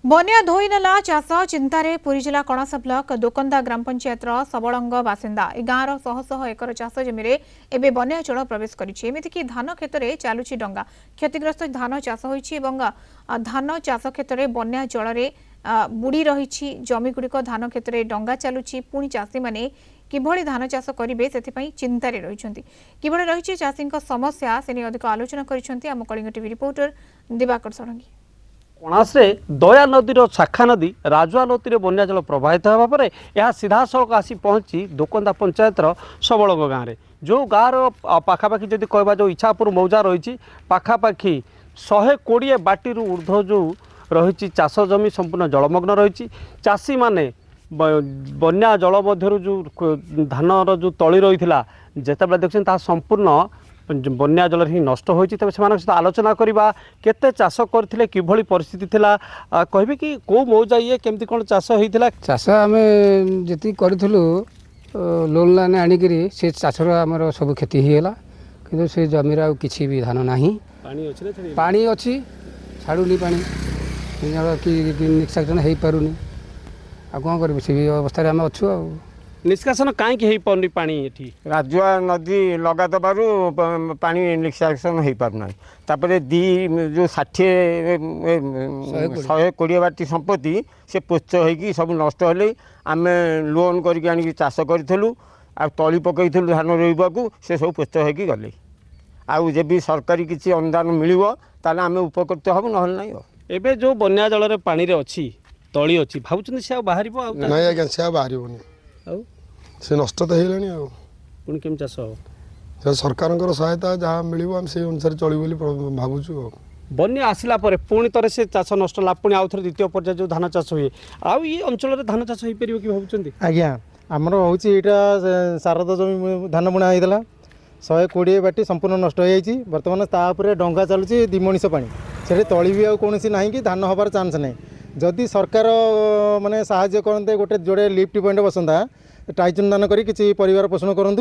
बन्या धोई नेला चाष चिंतार पुरी जिला कणास ब्लॉक दोकंदा ग्राम पंचायत सबलंग बासिंदा ए गाँव शह शह एकर चाष जमी एवं बन्या जल प्रवेश करमितिक धान क्षेत्र में चलुची डंगा क्षतिग्रस्त धान चाष होती धान चाष क्षेत्र में बन्या जल बुड़ी रही जमीगुड़िक धान क्षेत्र में डंगा चलुची पुणी चाषी मैंने किभली धान चाष करेंगे से चिंतार रही किभली रही चाषी समस्या से अधिक आलोचना कर कलिंग टीवी रिपोर्टर दिवाकर षडंगी। कणासे दया नदीर शाखा नदी राजुआ नदी में बन्या जल प्रवाहित होगा पर यह सीधा सड़क आसी पहुंची दोकंदा पंचायत सबलंग गाँव में जो गाँव पाखापाखि जब कह जो इच्छापुर मौजा रही पाखापाखि 120 बाटी ऊर्ध्व जो रही चाष जमी संपूर्ण जलमग्न रही चाषी माने बन्या जल मध्य जो धानर जो तली रही जिते देखते संपूर्ण बन्या जल ही नष्ट होती तेज से सहित आलोचना करवा केते चाष करथिले किभली परिस्थिति थिला कहबे कि को मौजा ये केमती कोन चाष होइथिला चाष आमे जति करथिलु लोन लाइन आनिकरी से चाषर आमर सब क्षति हिला किंतु से जमीर आ किछि भी धान नाही पानी अछि छाडुनी पानी कि निष्कासन हेई पारुनी आ कोन करबे से अवस्था रे आमे अछु आ निष्कासन कहीं पानी पानी एठी राजुआ नदी लगा दबारू पानी निष्कासन हो पारना तापर दी जो 120 बाटी संपत्ति से पुच्छ होगी सब नष्ट हेले आम लोन करके चाष करूँ आ तली पकईलु धान रोक से सब पुच्छ होगी गले आउ जब सरकारी किसी अनुदान मिल ताले आम उपकृत हब ना ना एबे जो बन्या जल पानी रे अच्छी तली अच्छी भावुँ से बाहर नहीं आज्ञा से बाहर से नष्ट तो है पुणी केम चाष हम सरकार सहायता जहाँ मिल से अनुसार चल भावुँ बन्या आसला पुणी थे से चाष नष्ट ला पुणी आउ थे द्वितीय पर्याय जो धान चाष हुए आउ ये अंचल धान चाष हो पार कि भावुँ आज्ञा आमर हूँ यहाँ शारदा जमी धान बुणा होता 120 बाटी संपूर्ण नष्ट हो जाए बर्तमान तापर डंगा चलुची 2 मणिष पानी से तली भी कौन ना कि धान हबार चान्स ना जदि सरकार माने साहाय्य करते गोटे जोड़े लिफ्ट पॉइंट बसंता टाइचन दान करी किसी परिवार पोषण करूँ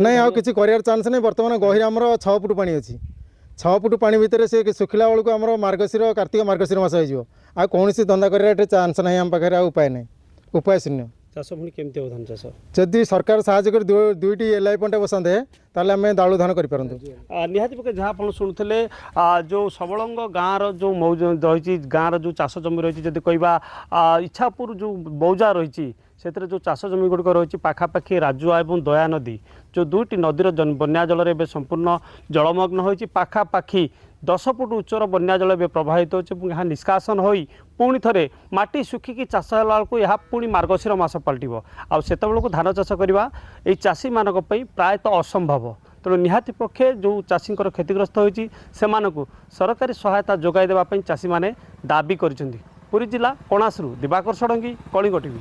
ना आ किसी कर चान्स नहीं बर्तमान गहिर आमर 6 फुट पानी अच्छी 6 फुट पानी भितर से सुखिला बेलू आम मार्गशीर कार्तिक मार्गशीर मास हो कौन धंदा कर चान्स ना आम पाखे उपाय ना उपाय शून्य चाष पुणी केमती हो धान चाष जदि सरकार साहाय्य कर 2टी एलआई पॉइंट बसाते ताले आम दालु धान कर निहाती पके जहाँ आप शुणुले जो सबलंग गाँव जो मौज रही गाँव जो चाष जमी रही जब कह इच्छापुर जो मौजा रही से जो चाष जमी गुड़िक रही पाखापाखि राजुआ और दया नदी जो 2टी नदीर बन्या जल संपूर्ण जलमग्न होती पाखापाखि 10 फुट उच्चर बन्या जल ए प्रवाहित होहाँ निष्कासन हो पुणी थे माटी सुखिकी चाष बेलू यह पुणी मार्गशीर मास पलटो आतेबू धान चाष करवा ये चाषी मानक प्रायतः असंभव तेणु निहाती पक्षे जो चाषी क्षतिग्रस्त होती से सरकारी सहायता जोगाई देवाई चाषी मैंने दाबी कर पुरी जिला कणासरू दिवाकर षडंगी कलिंग टीवी।